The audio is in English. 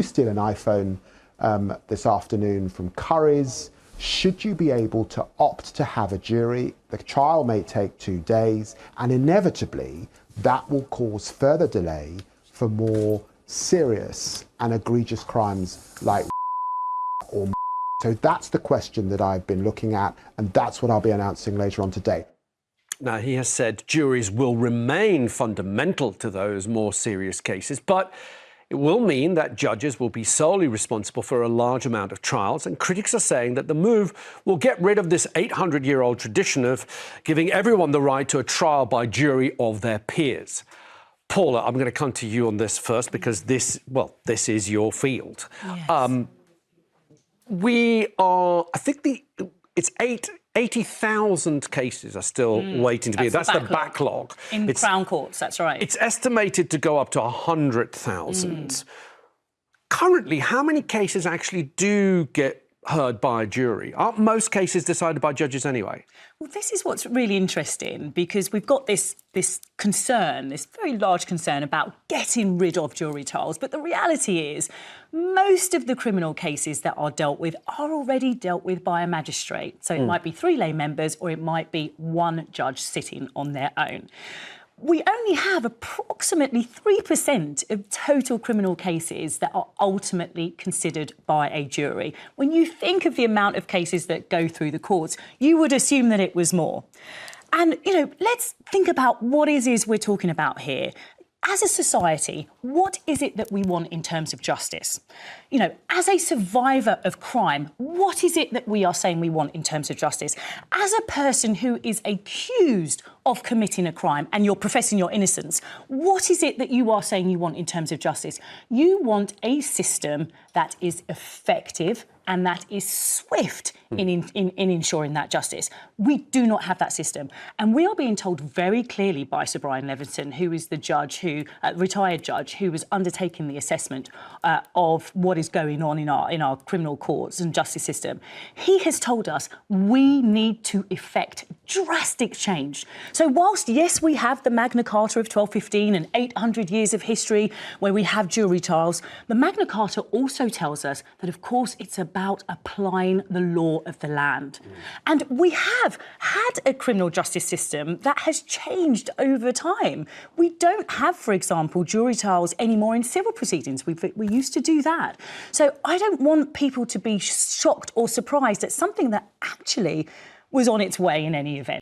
you steal an iPhone this afternoon from Curry's, should you be able to opt to have a jury? The trial may take 2 days, and inevitably that will cause further delay for more serious and egregious crimes like or. So that's the question that I've been looking at, and that's what I'll be announcing later on today. Now, he has said juries will remain fundamental to those more serious cases, but it will mean that judges will be solely responsible for a large amount of trials, and critics are saying that the move will get rid of this 800-year-old tradition of giving everyone the right to a trial by jury of their peers. Paula, I'm going to come to you on this first because this is your field. Yes. I think it's 80,000 cases are still waiting to be. That's the backlog. In the Crown Courts, that's right. It's estimated to go up to 100,000. Currently, how many cases actually do get heard by a jury? Aren't most cases decided by judges anyway? Well, this is what's really interesting, because we've got this concern, this very large concern about getting rid of jury trials. But the reality is most of the criminal cases that are dealt with are already dealt with by a magistrate. So it might be 3 lay members or it might be 1 judge sitting on their own. We only have approximately 3% of total criminal cases that are ultimately considered by a jury. When you think of the amount of cases that go through the courts, you would assume that it was more. And, let's think about what it is we're talking about here. As a society, what is it that we want in terms of justice? As a survivor of crime, what is it that we are saying we want in terms of justice? As a person who is accused of committing a crime and you're professing your innocence, what is it that you are saying you want in terms of justice? You want a system that is effective and that is swift in ensuring that justice. We do not have that system. And we are being told very clearly by Sir Brian Leveson, who is the judge retired judge who was undertaking the assessment of what is going on in our criminal courts and justice system. He has told us we need to effect drastic change. So whilst, yes, we have the Magna Carta of 1215 and 800 years of history where we have jury trials, the Magna Carta also tells us that, of course, it's about applying the law of the land. And we have had a criminal justice system that has changed over time. We don't have, for example, jury trials anymore in civil proceedings. We used to do that. So I don't want people to be shocked or surprised at something that actually was on its way in any event.